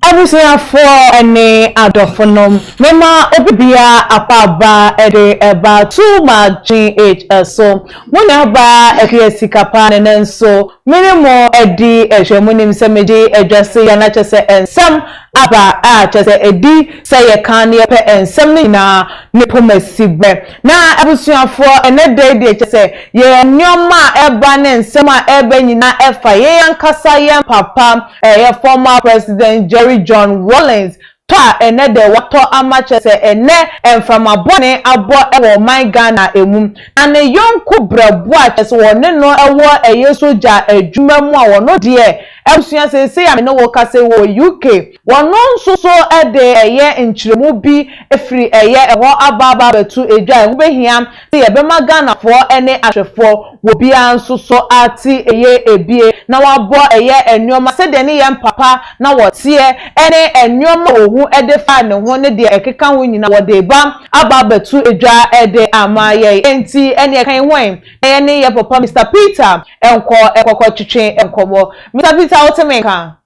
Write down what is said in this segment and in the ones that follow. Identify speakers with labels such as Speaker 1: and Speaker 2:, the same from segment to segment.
Speaker 1: Abusia for any adofonom mema obibia apaba ede eba too much GH so muna ba ekiesi kapa nenso minimo edi ehwemunim semeji edwase ya na chese ensam aba a chese edi say kan ye pe ensam ni na nepomasibe na abusia for enede de chese ye nyoma eba ne ensam a ebe nyina efa ye yankasa ye papa ye former president John Rawlins ta ene de wato amache se ene enfama bone abo ewo my Ghana emu na ne yonku brabu atese wone no ewo eyesoja adwuma mu a wono de ebusuya se ya me no wo kase wo UK wono nso so ede eye nchiremu bi efiri eye eho ababa betu edwa hu behia se ye be ma Ghana fo ene ahwefo wo bia nso so ati eye ebie na wabo eye enwoma se de ne yem papa na wotie ene enwoma ohu ede fa ne ho ne de ekeka ho nyina wode ba aba betu edwa ede amaye enti ene kan hwen eye ne ye papa Mr. Peter enko ekoko twetwe enkomo Mr. Peter Otemenka.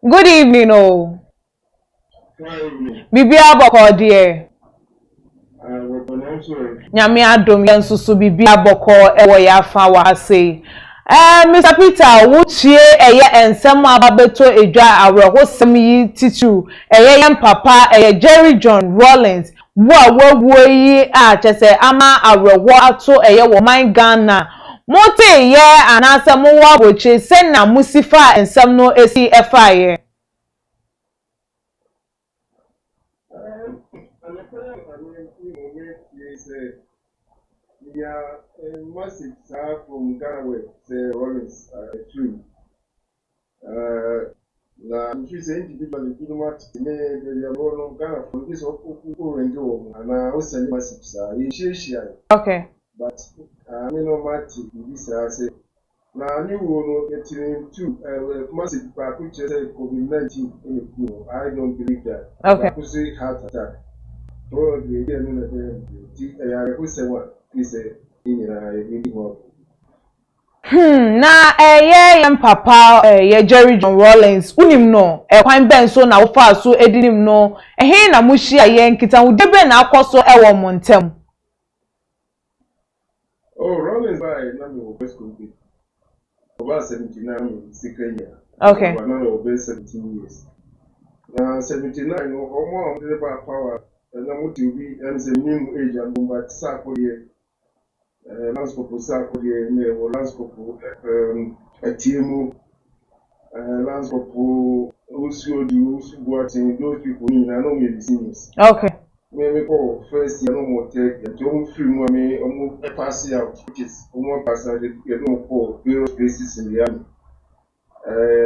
Speaker 1: Good evening, oh. Bibia boko dier. Nyame adom yansusu bibia boko ewo ya fa wa sei. Mr. Peter, wuchie eye ensem ababeto edwa awrehosem yi titu eye yem papa eye Jerry John Rawlins wo awuo yi a chese ama awreho ato eye wo man Ghana mote ye anase mo wa boche se na musifa ensem no esi efa ye
Speaker 2: message from Ghana Rawlins true. Na she say individual diplomat me they are no Ghana from this people and go and I send message sir.
Speaker 1: Okay.
Speaker 2: But I mean no matter this I say na new no getting two message by picture say COVID-19 in the pool. I don't believe that.
Speaker 1: Okay.
Speaker 2: I say heart attack. So the I could say what he say
Speaker 1: na yem papa ye Jerry John Rawlins unim no kwan ben so na wo fa so edinim no he na mushi aye nkita wo debe na akoso ewo montem.
Speaker 2: Oh, Rawlins by na me wo best could be about 79 second year.
Speaker 1: Okay.
Speaker 2: But now over 17 years. Now 79 or more of the power and I want to be as a new age and but sako here. Landscope sako here or landscope atiemu landscope also do watching those people in I know maybe seniors.
Speaker 1: Okay.
Speaker 2: Maybe call first year no more take and don't feel me almost pass out which is almost pass out you don't call various places in the army.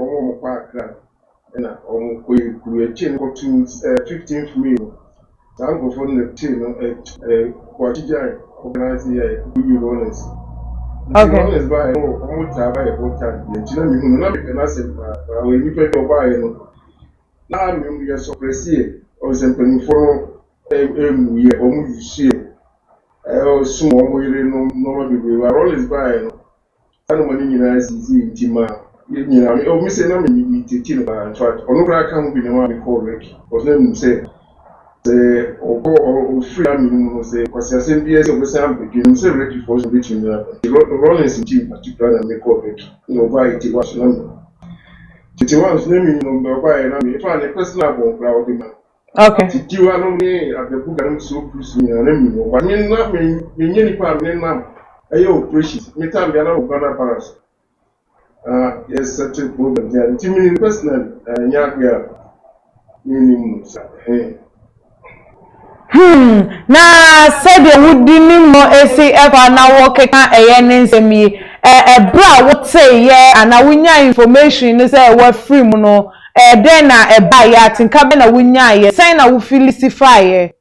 Speaker 2: Almost park and almost we chain for 15th May. I'm going for the chain what you organize here with Rawlins.
Speaker 1: Okay.
Speaker 2: Rawlins by almost have a whole time. You know, you know, and I said, when you pay your buy, now I'm your suppress or something for we almost share. Soon, we normally we are always buying. I don't want to know easy Tima. You know, me say, no, me taking about in fact, or no, I can't be the one we call Ricky. But then say, or free minimum say, because I send BS of the same beginning, say Ricky for between the Rawlins in team, particularly and make call Ricky. You know, buy it was number. It was naming number by and I find a personal one crowd man.
Speaker 1: Okay.
Speaker 2: You are not me at the book and so push me and name, but me not me any part name now. Ayo, precious, me time we are not Ghana Paris. Yes, such a problem there. Timmy personal, Yagia, minimum.
Speaker 1: Na said the woodini mo ACF na wo keka nsemi bra wo say ye ana wunya information ni say we free mu no den na ba ya tinka be na wunya ye say na wo felicify ye.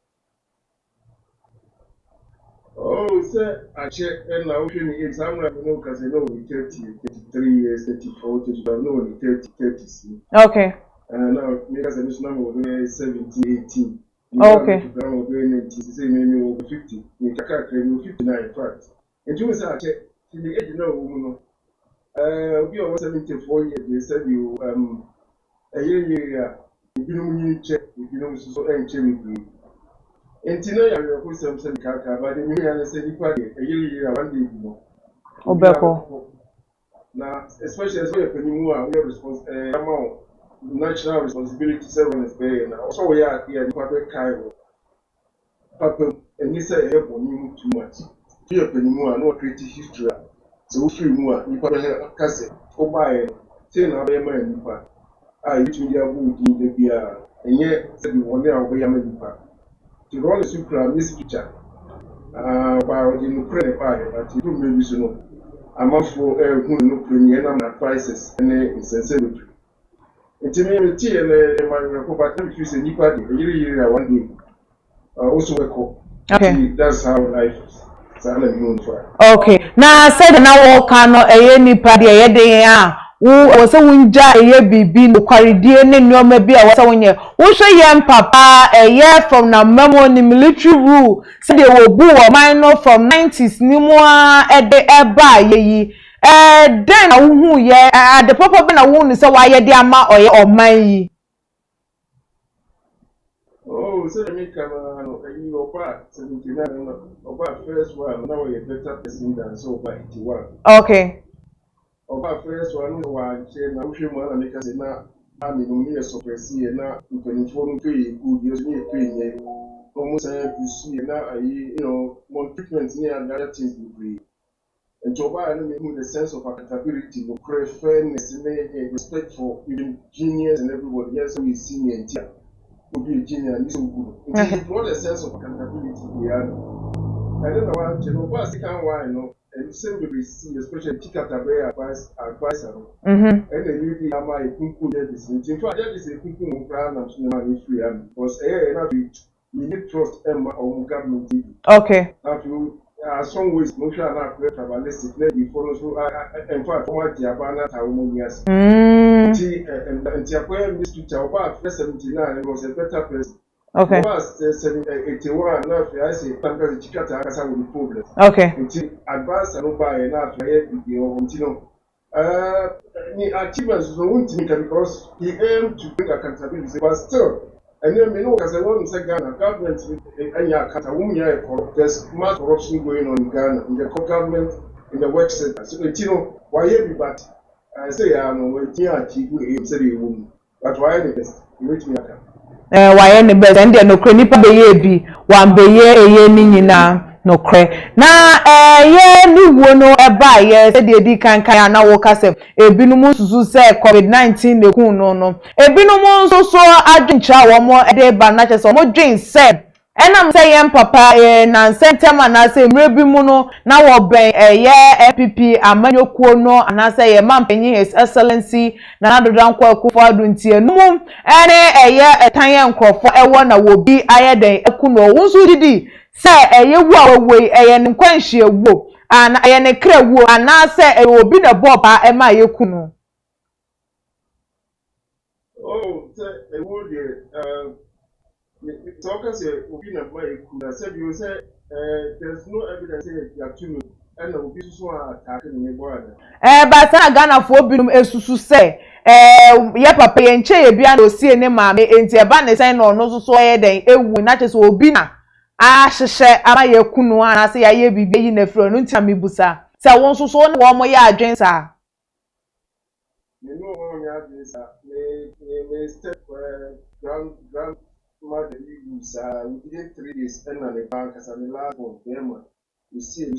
Speaker 2: Oh, say I check and now when the exam I know because I know we 30, 33 years, 34, 35, no only 30, 30.
Speaker 1: Okay.
Speaker 2: And now because I miss number of 17, 18.
Speaker 1: Okay.
Speaker 2: I'm going 90, say maybe over 50. You can't 59 in fact. And you say I check to the age no woman. We are 74 years, they said you a year, if you don't check, if you don't so and check with Entina ya ko sam sam kaka ba de mi ya se ni pa de yiri ya one day no
Speaker 1: Obeko.
Speaker 2: na especially as we panimu a we responsible amount national responsibility service be na so we are here ni pa be kai wo papa eni say e bo ni too much we panimu a no create history so we free mu a ni pa be kase o ba e say na be ma ni pa a yi tun ya bu di de bia enye se bi woni a wo ya ma ni pa the role is super this picture. About the Ukraine part, but you may be no. I'm off for who no premier and advices and insensibility. It's a tea and my report, but if you say Nipa, year one day. Also, a call.
Speaker 1: Okay.
Speaker 2: That's how life is.
Speaker 1: Okay. Now, said now, what can any party a day? Wo wose wunja eye bibi no kwaredie ne nneoma bi a wose wonye wo hwe ye papa eye from na memo ni military rule say they wo bu wo man no from 90s ni mo a de eba yeyi den na wo hu ye the papa be na wo nu say wa ye de ama oye oman yi.
Speaker 2: Oh, so me come you oba 79 oba first one now you better person than so by 81.
Speaker 1: Okay.
Speaker 2: Oba first one no wa che na uhwe mu na make say na ami no me suppress here na mpanifo no pay good yes me pay nye almost say na ayi more treatment ni and other things be and oba no me the sense of accountability no fairness and respect for even genius and everybody yes we see me and tia to be a genius and so good it's not a sense of accountability here I don't know what you know but can why no and same we see especially Tikatabe advisor and the lady ama e kunku there this in fact there is a kunku mo kra na so na me free am because enough you need trust em or government.
Speaker 1: Okay.
Speaker 2: Now you some ways no sure na create tribalistic let you follow so in fact what the abana ta wo years and the this teacher about 79 was a better person.
Speaker 1: Okay.
Speaker 2: Was 81 now I say Tanka Chikata has a problem.
Speaker 1: Okay.
Speaker 2: Advance and buy enough video ni achievements so won't because he aimed to bring accountability but still and then we know as I want to say Ghana government and there's mass corruption going on in Ghana in the government in the work center so why everybody I say I'm waiting achieve but why the best you wait me
Speaker 1: why any best and no kre nipa be ye bi wan be ye eye ni nyina no kre na ye ni wo no eba ye se de di kankan na wo kasem ebinum susu se covid-19 de kun no ebinum nso so adwincha wo mo de ba na che so mo dwen se enam say yem papa na sentem na say mrebi mu no na wo ben ye MPP amanyokuo no ana say ye mampanyi his excellency na dodankwa akufo aduntie no ene ye etan nkrofo ewo na wo bi ayeden ekuno wonso didi say ye wu awwe ye nkwanhie wo ana ye ne kra wo ana say obi na boba ema ye kuno.
Speaker 2: Oh say e wo de talkers will be I said you say there's no evidence you are too and will be so attacking me border.
Speaker 1: But Ghana for binum esusu say ye papa ye nche ye bia na osie ne maame enti eba ne say no no so ye den ewu na che so obi na a hyehye ama ye kunu ana say ye bibi yi na fro no ntia mebusa say won so so ne wo mo ye adwen sa
Speaker 2: Me no wo ya adwen sa me step grand mother use within 3 days and the bank as an last one them you see and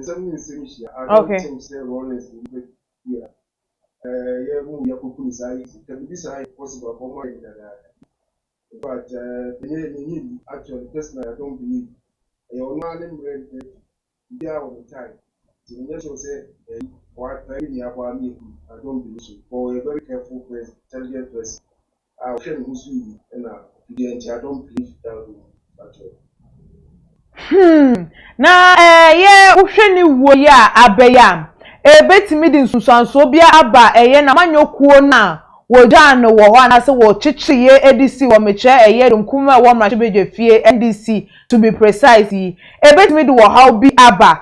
Speaker 2: something is I don't think say Rawlins here yeah mu ya kokuni sai can be sai possible for more but actually personally I don't believe you know they are all the time so you just say what really about me I don't believe so for a very careful person intelligent person I can who's and I don't believe that at all.
Speaker 1: Na ye uhwe ni wo ya abeya ebetimi di nsusanso bia aba na manyokuo na wodan wo ho anase wo chichiye edisi wo meche dunkuma wo mrachbeje fie NDC to be precise ebetimi di wo how bi aba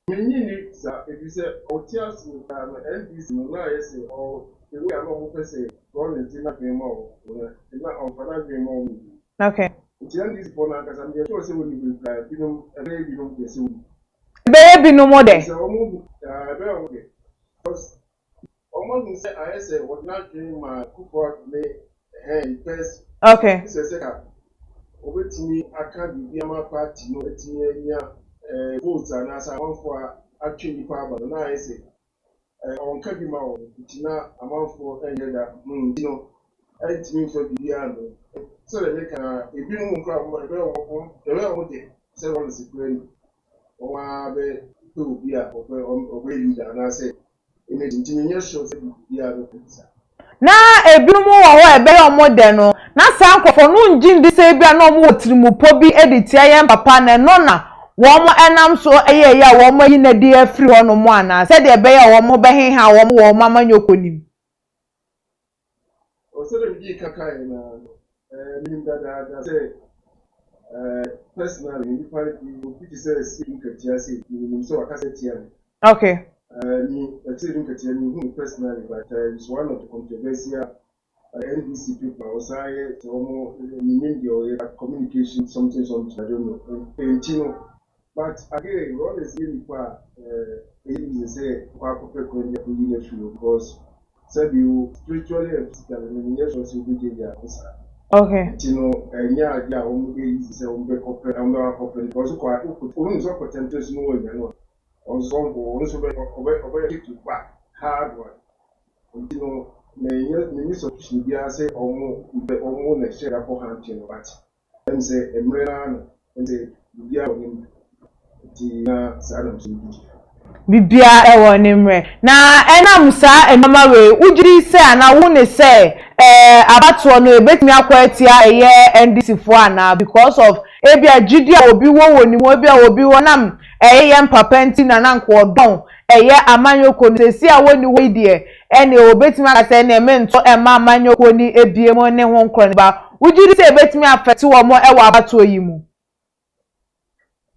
Speaker 2: Menyini sa ebise otias na NDC no na yese o ewe ano ho pese Rawlins na pemo na onfana pemo.
Speaker 1: okay
Speaker 2: NDC for na kasa me to se woni bi binom ebe binom pese woni
Speaker 1: be bi no mo de
Speaker 2: se omo be o de because omo say ayese what na dream ma kuko me first
Speaker 1: okay
Speaker 2: se ka obetimi aka bi ama party no etimi anya votes and as I want for actually power na ayese on ka bi ma o tina amount for that you know etimi for bi ano so they make ebi no nkra mo ebe o de se won se plan o wa be to bi a o be leader na say ene ntimi nya show se bi a no pizza
Speaker 1: na ebinom wo ho ebe omo de no na sa nkofo no ngin di se bia na omo wotirimupo bi editia ye papa na no na wo mo enam so eye ya wo mo yi na di afiri ho no mo ana se de ebe ya wo mo behenha wo mama nyokonim
Speaker 2: o se de bi kaka na nim da say personally you find you fit say see nkatia say nim so akasa tia
Speaker 1: okay
Speaker 2: ni actually nkatia ni who personally but it's one of the controversial NDC people outside so nim the communication something I don't know but again what is really for it is say kwa perfect when you because said you spiritually and physically yes was you be there
Speaker 1: okay
Speaker 2: nya adia o mu be say o be corporate o be corporate because kwa o nu so concentration no nya no on so o so be to back hard one me solution bi say o mu na share for hand no but them say emrena no say bia o ni na sadam so
Speaker 1: bibia ewo nimre na enam sa enoma we ujiri se ana wo ne se abato no ebetimi akwatia eye NDC fo ana because of ebia gidi obi wo ni mo ebia obi wo nam eye mpapenti na nanko odon eye amanyoko ni se a woni we die ene obetimi akase na emento ema amanyoko ni ebie mo ne ho nkro ne ba ujiri se ebetimi afeti wo mo ewo abato yi mu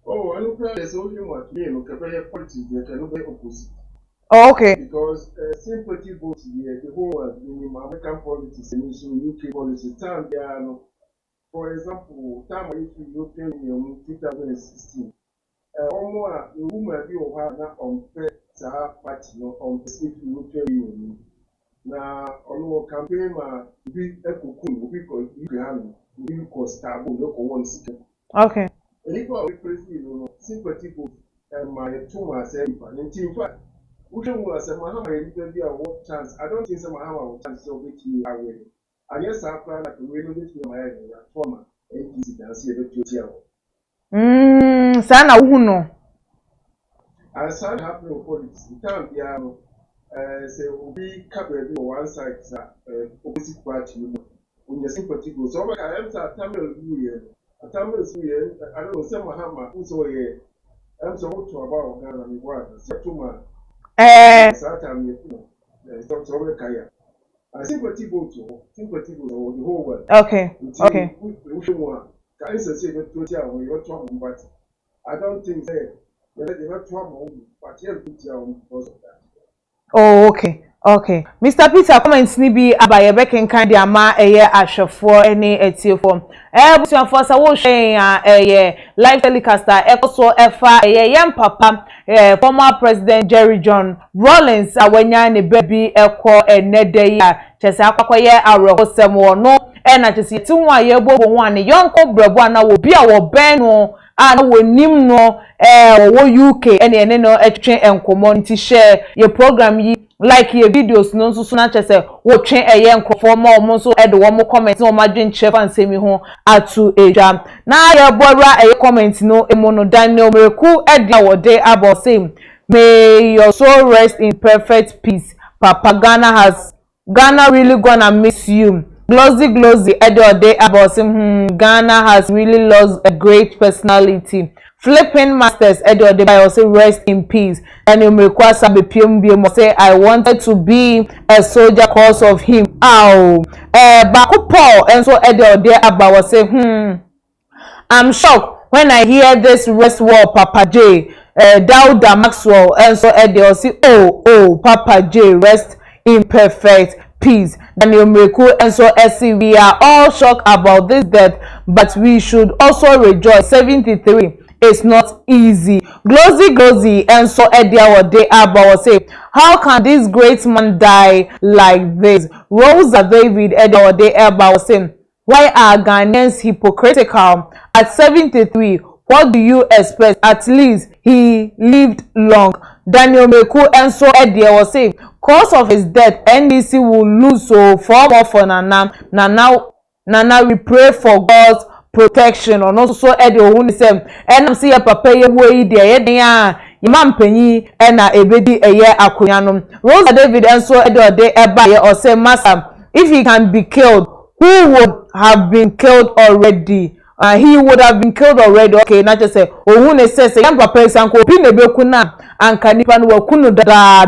Speaker 2: I look at the only one me look at the politics they can be opposite.
Speaker 1: Oh, okay.
Speaker 2: Because sympathy votes here, the whole world, in American politics and UK politics, time they are no. For example, time if you European Union 2016, almost the woman be over now on Sahara party no on Pacific European Union. Now on campaign be a cocoon, we call we call stable, local one second.
Speaker 1: Okay.
Speaker 2: And if I president, sympathy vote and my two myself, and in fact, we don't want to say Mahama be a what chance. I don't think some Mahama will chance to make me away. And yes, I plan like a really with my head former NPC can see a bit to
Speaker 1: sana uno.
Speaker 2: And son have no politics. The time they are say we cover one side, opposite party. When your sympathy goes, so I am Tamil I don't know, some Mahama, who's so here. I'm so to about Ghana, me one, Septuma, Satam, so Kaya. I sympathy go to the whole world.
Speaker 1: Okay, okay.
Speaker 2: Can you say that to tell your trouble, but I don't think that you're not trouble, but you're put down because of that.
Speaker 1: Oh, okay. Okay. Mr. Peter, comments ni bi abaye beken kan di ama eye ahwefo ene etiefo. Busuafo sa wo hwen ya live telecaster ekoso efa yem papa former president Jerry John Rawlins awanya ne baby eko enede ya chese akwakoye awrekosem wo no na chese ti ho aye bobo ho ane yonko brebo ana wo bi a wo ben no ana wo nim no wo UK ene no etwe enkomo nti share ye program yi like your videos no so na chese wo twen eye nkrofo ma omo so e de wo mo comment no ma dwen chef ansemi ho atu eja na ye bora eye comment no emo no Daniel Mereku e dia wo de about same may your soul rest in perfect peace. Papa, Ghana really gonna miss you. Glossy Edode about Ghana has really lost a great personality. Flipping Masters Edode by also rest in peace. And you may require say I wanted to be a soldier cause of him. Ow. Baku Paul and so Edode about say I'm shocked when I hear this rest war Papa J. Dauda Maxwell and so Edode say oh Papa J rest in perfect peace. Daniel Meku and so SC, we are all shocked about this death, but we should also rejoice. 73 is not easy. Glossy and so Edia they about say, how can this great man die like this? Rosa David Edia they about saying, why are Ghanaians hypocritical? At 73, what do you expect? At least he lived long. Daniel Meku and so Edia was saying, cause of his death, NDC will lose so far more for Nana. Nana, we pray for God's protection. Or not so Edia who say, and I'm see a papa ye way there, Imam Penny and a ebedi a year akuyanum. Rosa David and so Edia de eba or say, Master, if he can be killed, who would have been killed already? He would have been killed already. Okay, not just say, oh, who says, young papa sanko pine bekuna and kanipa no kunu da.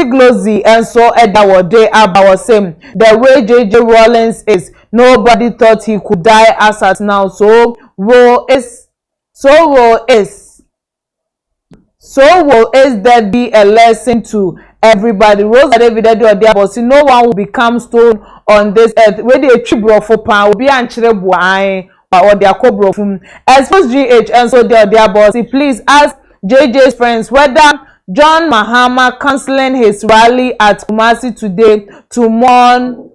Speaker 1: Glossy and so Edda day about same. The way JJ Rawlins is, nobody thought he could die as at now. So woe is that be a lesson to everybody. Rosa David but see no one will become stone on this earth. Where they chibro for pan will be anchire boy or their cobro from expose GH and so their boss. Please ask JJ's friends whether John Mahama cancelling his rally at Kumasi today to mourn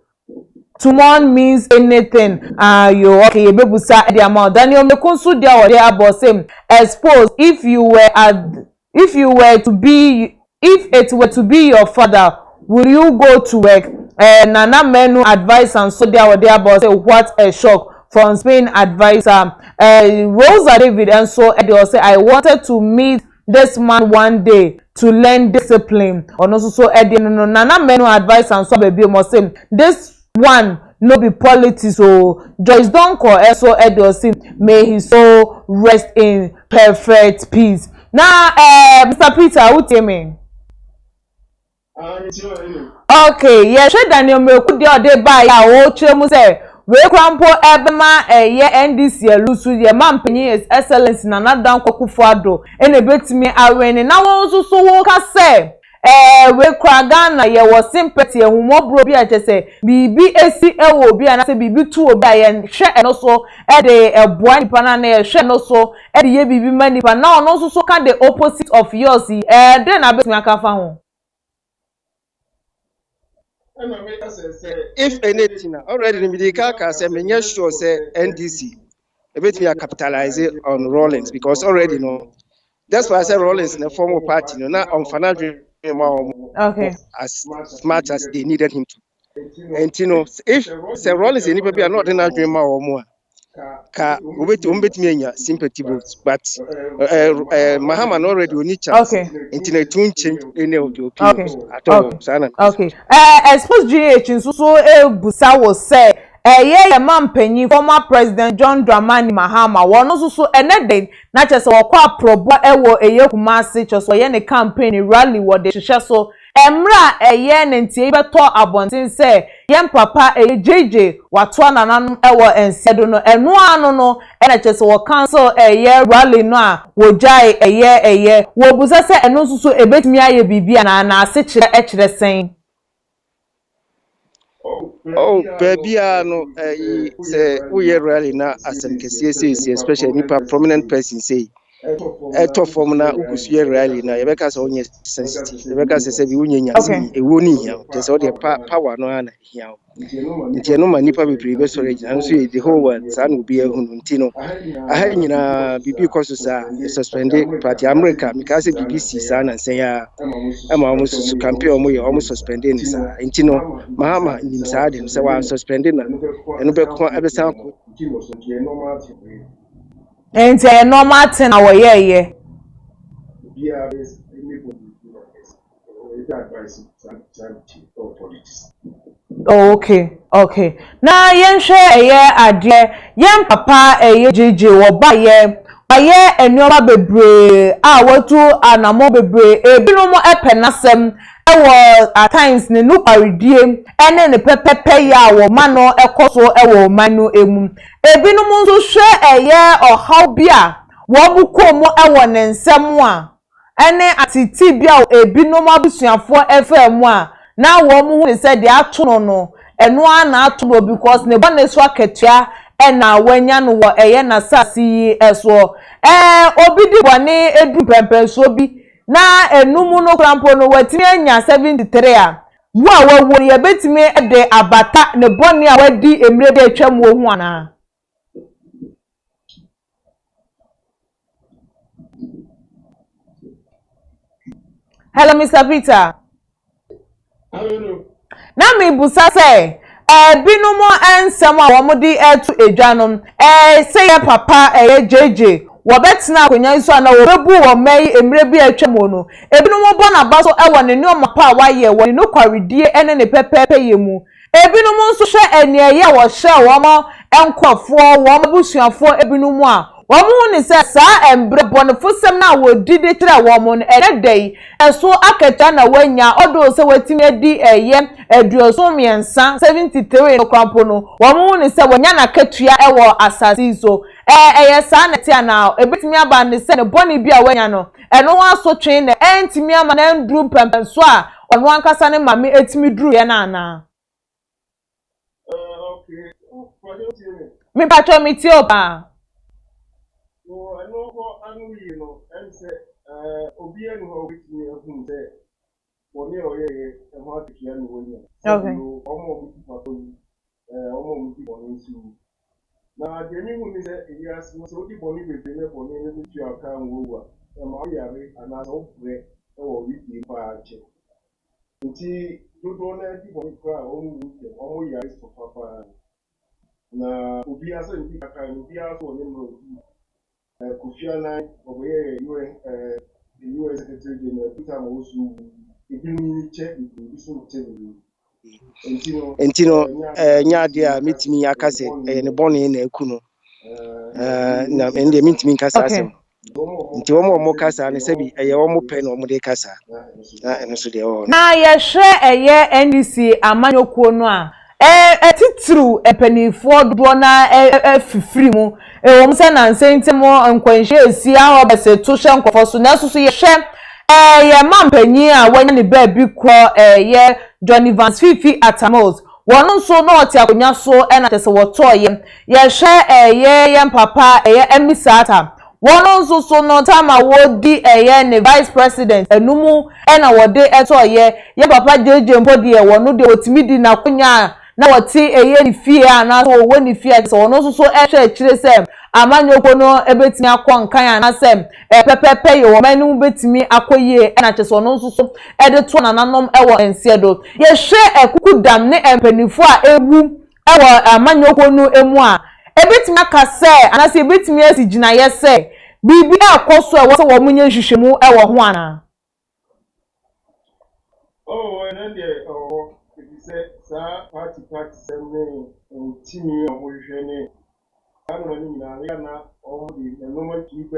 Speaker 1: means anything. You okay, bebusa the amount. Daniel Mekunsu there about same expose if it were to be your father, will you go to work? Nana Menu advice and so there about say what a shock from Spain advisor. Rosa David and so they say I wanted to meet this man one day to learn discipline. Or no so no Nana Menu advice and so baby must say this one no be politics. So Joyce Donko so say may his soul rest in perfect peace. Now Mr. Peter, who tell me? Okay, yeah, she Daniel Meku the other by ya o chemu say we krampo ebema ye NDC elusu ye mampenyi is excellence na nadan kwakufuado ene betimi awene na won so wo ka say we Ghana ye was sympathy ehumobro bi a chese bibi esi ewo obi ana se bibi tu obi a ye hwe eno so e de eboa nipa na na ye hwe no so e de ye bibi manipa na ono so ka the opposite of yours den na betimi aka fa ho.
Speaker 3: If anything, already in the car say, I'm sure say NDC, a bit me capitalize on Rawlins because already that's why I said Rawlins in a former party, not on financial
Speaker 1: Okay.
Speaker 3: as smart as they needed him to. And if say Rawlins anybody are not in a dream or more. Ka ubet me sympathy votes, but Mahama already only chance.
Speaker 1: Okay.
Speaker 3: Internet won't change any of the opinions at all.
Speaker 1: Okay. I suppose GH so busa was say ye man penny former President John Dramani Mahama won so enede na chese wakwa probo ewo eye Kumasi chese ye ne campaign rally wo de hwehwe so emra eye ne ntie beto abontin say yem papa JJ watwa nananum ewo ensedo no enu anu no ena chese wo cancel eye rally no a wo jai eye wo busa say enu so ebetimi aye bibia na ase kire sen.
Speaker 3: Oh, baby, no, say we are really now as some cases, especially nipa prominent person say. Top form na ukusuye rally na yebeka so onye sensitive yebeka say bi unye nyasi e woni hia just all the power no ana hia nti no ma nipa bebre be storage na so the whole world sa no bi ehunu nti no aha nyina bibi koso sa suspended party America because BBC sa na say ya ama omo su campaign omo ye omo suspended ni sa nti no Mahama nim sa de say wa suspended na eno be ko abesa ko
Speaker 1: and normal thing our yeah. Okay, okay. Na yenhwe eye ade yen papa eye jeje wo ba ye enoma bebre a watu anamo bebre ebinom epenasem ewo at times ne no paridie ene ne pepepe ya wo mano ekoso ewo manu emu ebinom nso hwe eye ohaw bia wo bukomo ewo ne nsem a ene atiti bia ebinom abusuafo efemu a na wo mu hu ne se de atono no eno ana atono because ne bane so aketua ena wanya no wo eye na sasi yi eso obi di bone edu pempenso bi na enumu no krampo no watimi anya 73 a wo a wawo ye betimi de abata ne bone a wadi emre de atwam wo hu ana. Hello Mr. Peter.
Speaker 2: Hello.
Speaker 1: Na me busa say binumo ensem a womodi etu edwanom say ya papa jeje wo betina akonya nso na wo bebu wo mai emre bi atwam no ebinumo bona baso ewo ne ne omapa waye wo no kwaredie ene ne pepepe yemu ebinumo nso hwe ene ye wo hye wo mo enkofo wo mabusuafo ebinumo a womu ni se sa embre bonfusem na wodidi kire womu ene dei enso aketa na wanya odo se watimi adi eye eduoso miensa 73 no kwampo no womu ni se wonya na ketua ewo asasi so eye sa na tia na ebetimi aba ni se ne boni bia wanya no eno waso twen na entimi ama na ndru pempenso a ono ankasa ne mame etimi dru ye na ana.
Speaker 2: Okay.
Speaker 1: Mi pacho mi ti oba.
Speaker 2: So I know what I'm you know, and say, Obian who with me of whom say, for me or ye, and what to hear me when
Speaker 1: Okay.
Speaker 2: almost people into. Now, the new one is that yes, so the body will be for me to your account over, and my yard, and I hope that or with the fire check. Until you don't let people cry, only yard for papa. Now, Obia said, you can be out for him. Kufiana oboye US Secretary General Peter Mosu ibini check iso table
Speaker 3: entino nyaade a metimi akase ne bone na akuno na ende metimi kasa asem nti wo kasa ne sabi eye wo pe na wo de kasa na eno so de wo
Speaker 1: na ye hwe eye NDC amanyokuo no a etitru epanifo do na fifiri mu wo mse na nsentimo nkwanhye esi aho bese to hwe nkofo so na so ye hwe ye mampanyi a wanya ne ba bi kro ye Johnny Vance Fifi Atamos wono so na oti akonya so na tese woto ye hwe ye papa emisata wono so no tama wodi ne vice president enumu na wode eto ye papa jeje mpodi wono de otimi di na konya na woti ni fie na so woni fie so wono so ehwe kire se amanyoko no ebetimi akon na se pepepe ye wo manu betimi akoye na kye so wono so ede to nananom ewo ensiedo ye hwe ekuku dam ne empanifo a ewu ewo amanyoko no emu a ebetimi akase anase ebetimi asigina ye se bibi akoso e wo se wo munye hwehwemu e wo ho ana.
Speaker 2: and then if you say party sending timi o hwehwe anu ni na o di normal chief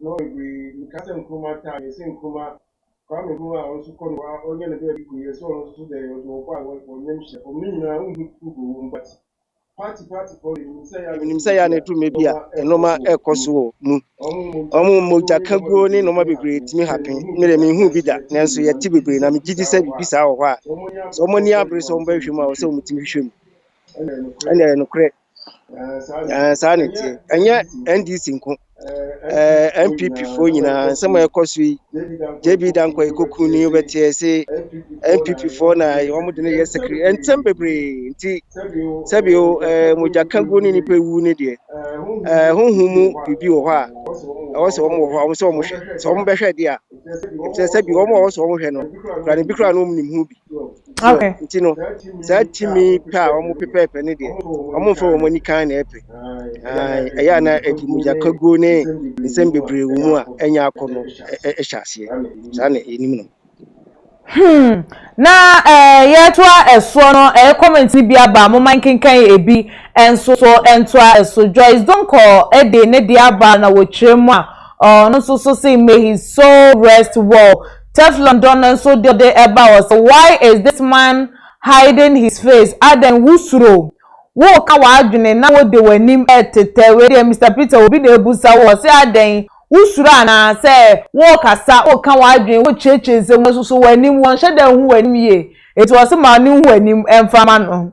Speaker 2: no we kase nkuma ta ye se nkuma kwa me nkuma o su ko no onye na be ku ye so no so de o kwa o nyem hye o ni na hu ku mbati party for
Speaker 3: nimsa ya na etu mebi a enoma ekoso mu omo jakaguo ni noma bebre timi happen mere me hu bi da nanso ye ti bebre na me gidi sa bibi sa wo ho a so omo ni abre so mba hwemu a wo se omutimi hwemu ene no kre sa ne ti enye NDC nko MPP fo nyina nsema ekoso yi JB danko ekoku ni obete se MPP fo na yomo de ne secretary entem bebre nti sabio mojakaguo ni nipa wu ne de honhumu bibi wo ho a wo se omo wo ho so omo hwe so omo be hwe de a sabio omo wo so omo hwe no kra ne bi kra no omo nim hu bi
Speaker 1: Okay.
Speaker 3: nti no sa timi pa omo pepepe ne de omo fo omo ni kan na epe aya na edi mojakaguo ne nsem bebre wu mu a enya akono ehyasie sa na enim no
Speaker 1: Na yetwa eso no comment ni bia ba mo man kenkan ebi enso so entwa eso Joyce don't call de ne dia ba na wo kyeremu a no so say may his soul rest well. Teflon don enso de eba was why is this man hiding his face adan wusuro wo ka wa adwene na wo de wanim etete we de Mr. Peter obi na ebusa wo say adan usura na say wo kasa o kan wa adwen wo cheche se wo so wanim won hye da hu wanim ye it was ma ni hu wanim emfama no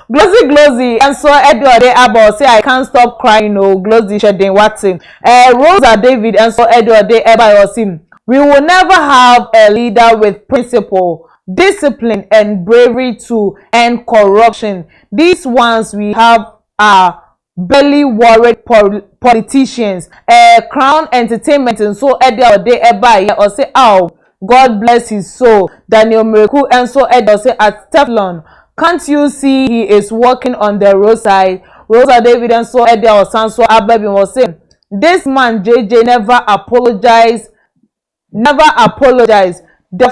Speaker 1: glozy and so Edward about say I can't stop crying no glozy shedding watching Rosa David and so Edward about him we will never have a leader with principle, discipline and bravery to end corruption. These ones we have are belly worried politicians, Crown Entertainment and so Edward or say oh God bless his soul. Daniel Mereku and so Edward say at Teflon, can't you see he is walking on the roadside? Rosa David and so Edward Sanso Ababi was saying this man JJ never apologize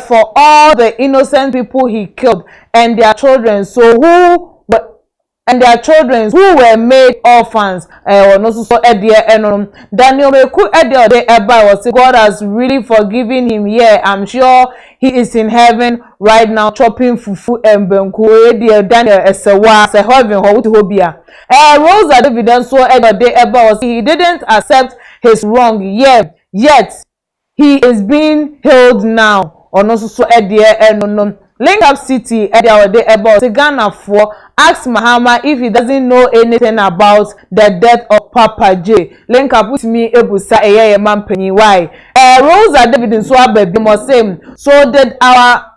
Speaker 1: for all the innocent people he killed and their children who were made orphans no so Daniel Meku was God has really forgiven him. Yeah, I'm sure he is in heaven right now chopping fufu and benku Daniel esewa se heaven ho hobia Rosa David so was he didn't accept his wrong yet he is being healed now. Or no so no. Link Up City about Ghana for ask Mahama if he doesn't know anything about the death of Papa J. Link Up with me ebusa man penny why. Rosa David so baby must say so did our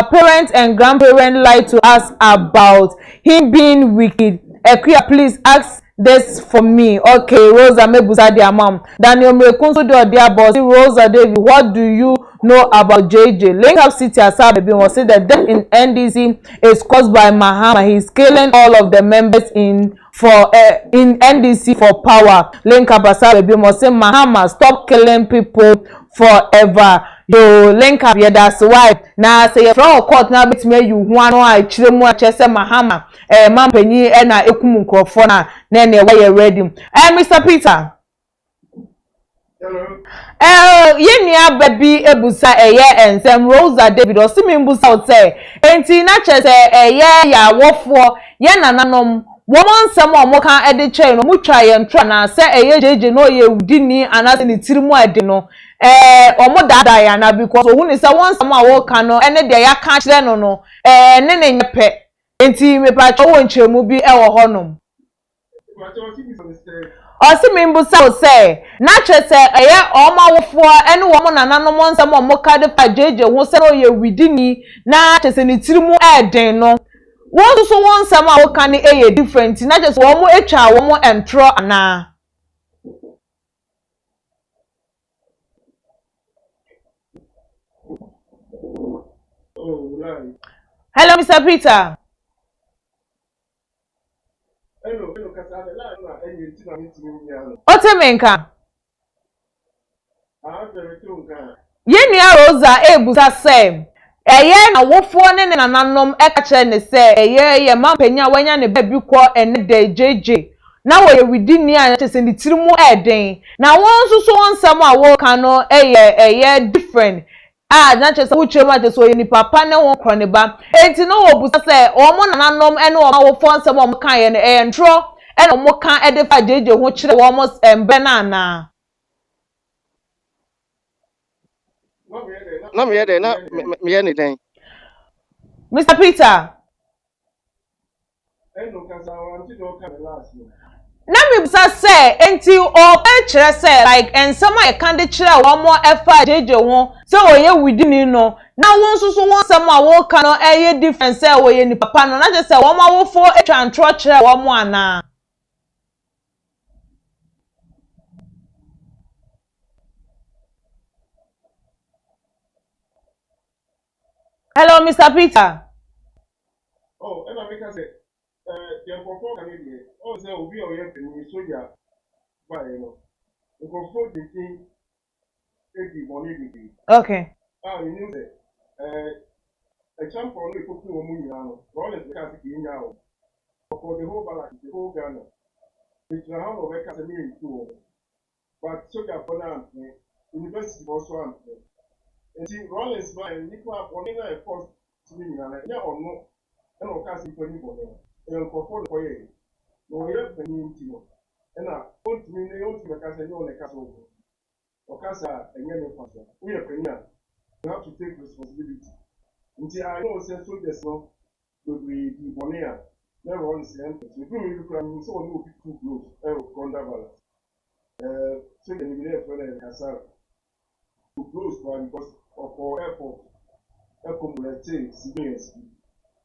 Speaker 1: parents and grandparents lie to us about him being wicked. Equia, please ask this for me. Okay, Rosa Mebusa their mom. Daniel Mekunso do their boss. Rosa David, what do you know about JJ? Link Up City Asabe was said that death in NDC is caused by Mahama. He's killing all of the members in NDC for power. Link Up Asabe was say Mahama stop killing people forever. Yo link up yeah that's why na say from court na betime you hu anu a chire mu a chese Mahama man panyi na ekum nkrofo na na we ready Mr. Peter hello yeni ababi ebusa ensem Rosa David osimi mbusa o say enti na chese ya wofo ye nananom woman nsem o kan ede che no mutwa ye ntwa na say jeje no ye udini anase ni tirimu ade no omo dada ya na because ohun ni say one nsem a wo kan no ene de ya ka kire no ne nyepe enti me pa cho wo nchemu bi wo honom osimi mbusa o say na chese oma wofo ene wo mo nananom nsem o mo ka de pa jeje ho say no ye udini na chese ni tirimu eden no wọ́n so wọ́n nsɛm a woka ne eye different na just wọ́n mo etwa wọ́n mo entro ana hello Mr. Peter
Speaker 2: hello kasale la na enyi ti na mitimi ya no
Speaker 1: otemenka yeni Rosa ebusa say na wofo ne nananom eka kire ne se ye mampanya wanya ne baby ko ene de JJ na wo ye widini a chese ni tirimu eden na won so nsam a wo ka no different na chese wo chema chese ye ni papa ne won kro ne ba enti no wo busa se o mo nananom ene o ma wofo nsam o mo kan ye ne ntro ene o mo kan ede fa JJ ho kire wo mo embe na na
Speaker 3: na me yede na me ye ne den
Speaker 1: Mr. Peter na me bisa say enti o pe kire say like ensama e kan de kire wo mo efa jeje ho say oye widini no na won so won sama wo kan no eye difference say oye ni papa no na je say wo ma wo fo etwa ntro kire wo mo ana hello Mr. Peter
Speaker 2: oh and I make say the control Canadian oh say obi o ye peni soja ba e no the control the thing e di money di
Speaker 1: okay
Speaker 2: you know say example no ikoku wo mu nyina no Rawlins ka se ki nya wo for the whole balance the whole Ghana it's na how we ka se me ntu wo but so ka for na university also am and Rawlins man ni ko apone na e course mi nyina na nya ono e no ka se ko ni bo no e ko for ko ye no ye pani nti no e na ontimi ne ontimi ka se ni o ne ka so o ka sa enye ne kwa so we ye pani a you have to take responsibility. Until I know say soldiers no will be bonea. Never on the end. We do look at so no be too close. Conda balance. So the need for the castle to close one because of our airport. Accumulate civilians.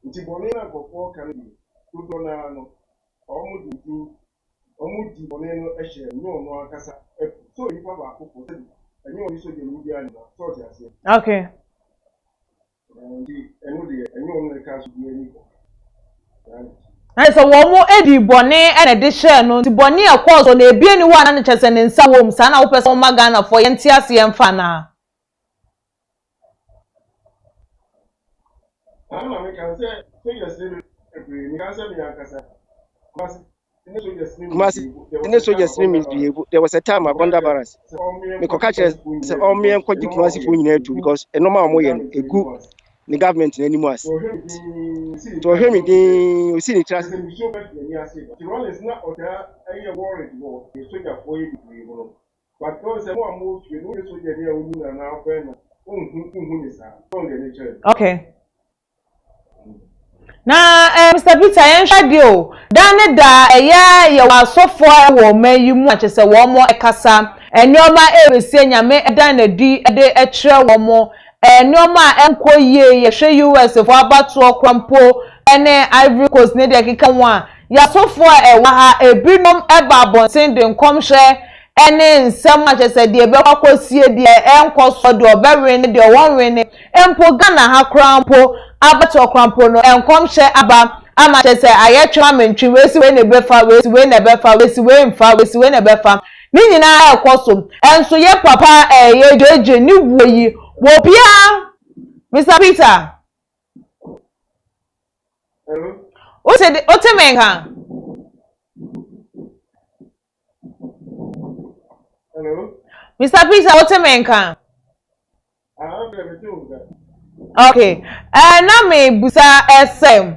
Speaker 2: Until bonea go for can be. To do no. Almost the bonea no issue. No casa. So you have a couple. And you only so the media so they say.
Speaker 1: Okay. And so one more Eddie Bonnet and edition no to Bonnie of course on a bien one and chess and in some homes and our person Magana for NTS and Fana.
Speaker 2: I can say,
Speaker 3: there was a time at Gonda Barras. Because catchers say, all me and quite Kumasi for you too, because a normal way a good the government anymore. To him, you see the trust.
Speaker 2: Is not worried about the soldier for you. But because more moves, we know the soldier here and now when
Speaker 1: okay. Na Mr. Peter yenhwade o dan da ye wa sofo wo man yi mu achese wo mo ekasa enioma ewesi nyame dan na di de ekire wo mo enioma enkoye ye hwe US fo abatu okrampo ene Ivory Coast ne de keka ho a ya sofo wa ha ebinom eba abonten de nkomhwe ene nsem achese de be kwakosie de enkoso de obewe ne de wonwe ne empo Ghana ha krampo abatu okrampo no enkomhwe aba amachese ayetwa mentwi wesi we ne befa wesi we ne befa wesi we mfa wesi we ne befa ni nyina ekoso enso ye papa ye jeje ni woyi wo bia Mr. Peter
Speaker 2: hello
Speaker 1: otemenka
Speaker 2: hello
Speaker 1: Mr. Peter otemenka okay na me busa SM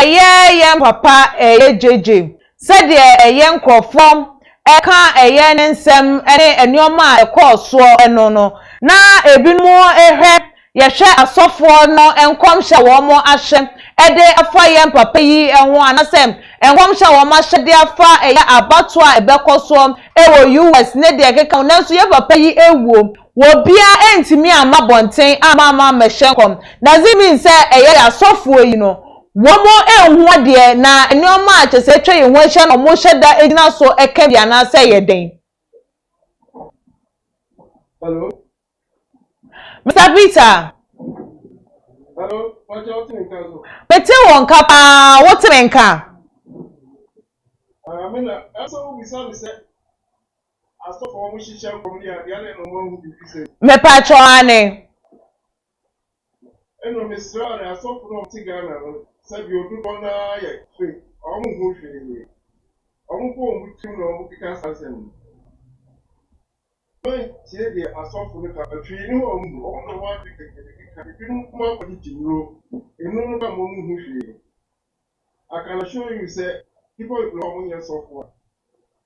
Speaker 1: ye papa ye jeje said ye nkrofom eka ye nsem ene enioma ekoso eno no na ebinu ehwe ye hwe asofo no enkomhye wo mo ahye ede afa ye papa yi enho anasem enkomhye wo ma hye de afa ye abato a ebekoso ewo US ne de keka nanso ye papa yi ewuo wo bia entimi amabonten amama mehyenkom nazimi se eye asofo yi no womo enho de na enioma achese twa ye ho hye no mo hye da egina so eka bia na se ye den
Speaker 2: hello
Speaker 1: Mr. Peter
Speaker 2: hello what you think so
Speaker 1: Bete won kapa what menka
Speaker 2: I mean also we saw say as for mo shisha komni a dia no mo hu bi say
Speaker 1: me pa cho ane
Speaker 2: eno me sra na so for no tigana no say bi odu bona ye free o mo hu hwere ni o mo ko mo tim no mo kika sasen no tie de asofo no ka atwi ni o mo o no wa kika bi no kuma ko di timro eno no ba mo hu hwere I can show you say people know when you're software.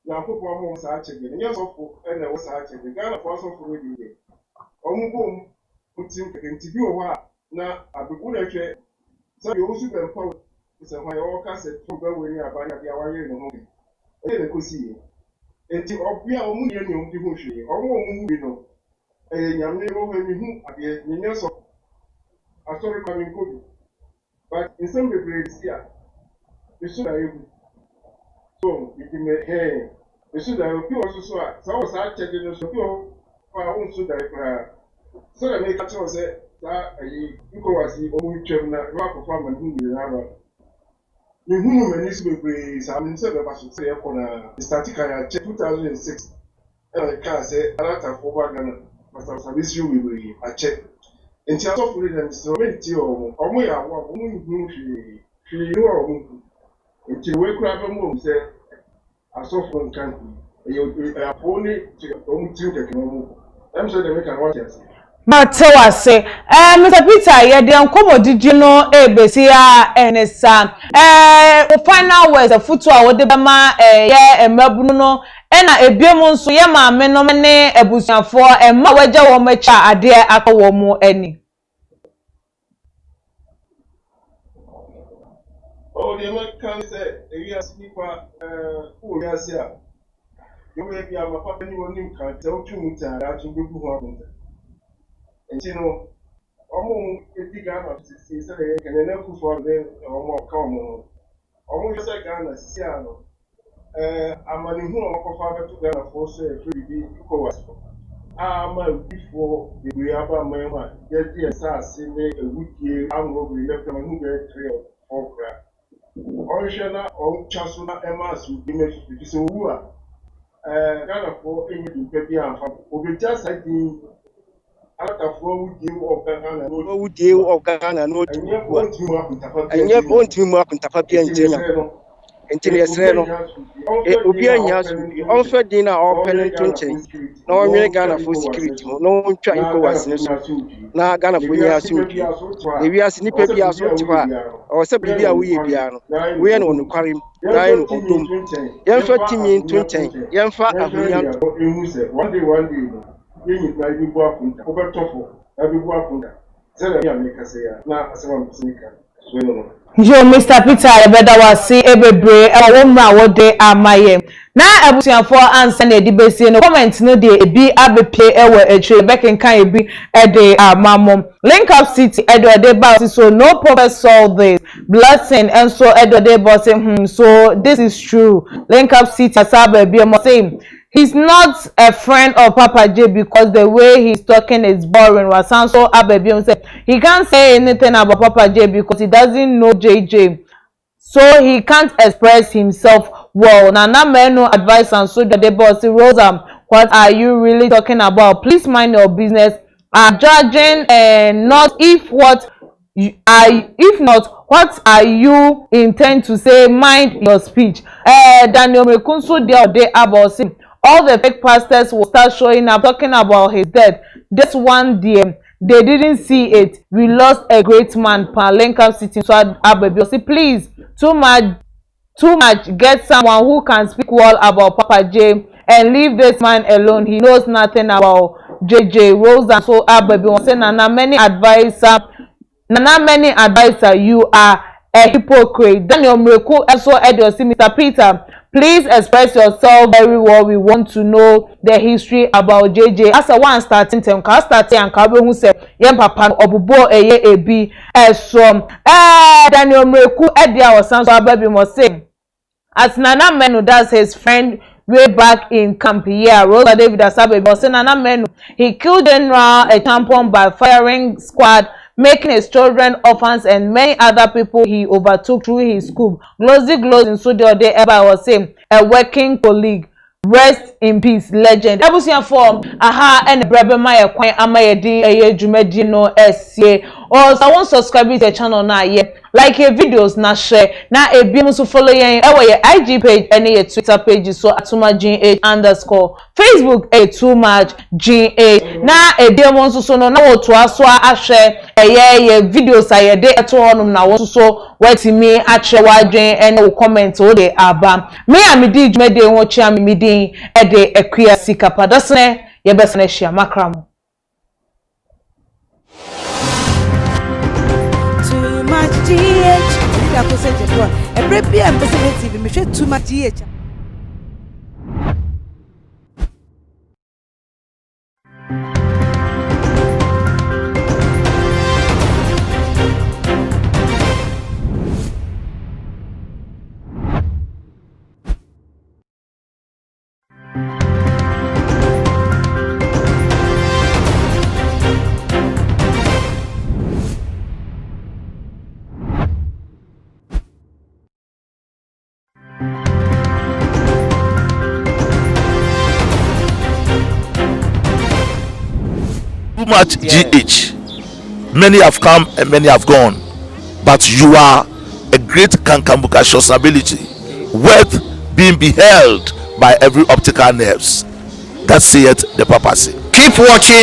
Speaker 2: Now, people are more such again. Yes, of and there was such again. Ghana for some for the day. Boom, put him interview a while. Now, I be good at it. So you also been power. It's a high all cast at Toba when you are buying the hour in the home. And they could see it. Until we are only in the Hoshi, or more know. And you never when you at the years of a story coming good. But in some regrets, yeah. You should have so you may hey, you should have also so I was checking the show for our own suit. So I make a choice that you go as the only chairman, rock of farm and who will have you whom many celebrities. I mean, said I should say, upon a static I checked 2006. And I can't say a lot of over Ghana, but I was a issue with a check. nti asɔfo yi na instrument ɔmo yɛ awo ɔmo nhu hwee no ɔmo nti wei kura bɛ mu sɛ asɔfo nkan ɛyɛ apɔ ne ɔmo tiri kɛkɛ ɔmo ɛm sɛ dɛm ka na wate ase.
Speaker 1: Matewase Mr. Peter yede nkomodidi no ebesi a enesa final words afutu a wode bema ye emabunu no na ebiemu nso ye maame no ne abusuafo emma waje wo macha ade aka wo mu ani.
Speaker 2: The American said, we are sleeper, who are here. You may be a papa, anyone can tell you that you will go. And you know, almost a big gun of 60 and never for them or more common. Almost a gun of Siano. I'm a new father to Ghana for say, free course. I'm before the Riaba Mama, yet yes, I see a week, I'm over left from a new trail or crap. Orishana or Chasuna Emas will be made to so who are Ghana for any baby and over just like the out of what you of Ghana, no would you of Ghana, no, and yet won't you up in Tapapia and General. Reno, Ubia also dinner or penitentiary, no Ghana for security, no try to go as now Ghana for years. We are snippet or Sabia we piano. We are on the quarry, dying of doom. Young for Timmy in 20, young for a one day, you walk over Toffo, every walk on that. Tell me, make us say, now as one sneaker.
Speaker 1: Yo Mr. Peter ebeda wasi ebebre ewo mra wode amaye na abusuafo ansa na edibesi no comment no de ebi abepie ewo etwe bekenkan ebi ede amamom link up city edode ba so no prophet solve this blessing and so edode boss so this is true link up city asaba ebi mo say he's not a friend of Papa J because the way he's talking is boring. Wasanso Abebion said he can't say anything about Papa J because he doesn't know JJ. So he can't express himself well. Nana Meno advice and so the boss Rosa, what are you really talking about? Please mind your business. I'm judging and not if not, what are you intend to say? Mind your speech. Daniel Mekunsu de about him. All the fake pastors will start showing up talking about his death. This one DM, they didn't see it. We lost a great man. Palenka sitting so Ababi. Please, too much. Get someone who can speak well about Papa J and leave this man alone. He knows nothing about JJ Rose and so Ababi. Say Nana many advisor, you are a hypocrite. Daniel Mreku also Edosi Mr. Peter. Please express yourself very well. We want to know the history about JJ. As a one starting term, can start and Kabe who said, "Yem papa obubo eye ebi esom." Daniel Mreku Edia was so baby must say, as Nana Menu does his friend way back in Camp here, Rosa David Asabe was saying Nana Menu he killed General a tampon by firing squad, making his children orphans and many other people he overtook through his coup. Glosy in studio day ever was saying a working colleague. Rest in peace, legend. Ebusian form aha and brebe my kwan amayedi eye dwumadi no esie. Or so won't subscribe to the channel na ye. Like your videos na share na ebi so follow yen ewe your IG page and your Twitter page so @tumagh_. Facebook too much gh na ebi mo so no na woto aso ahwe eye videos ayede eto honum na wo so wetimi ahwe wadwen and comment o de aba me amidi dwumadi ho chia me din e de akua sikapa dasne ye besne hia makram.
Speaker 4: DH, I present it one. Every PM presented TV, me share too much DH.
Speaker 5: Too much GH. Many have come and many have gone, but you are a great kankambuka ability, worth being beheld by every optical nerves. That saith the papacy.
Speaker 6: Keep watching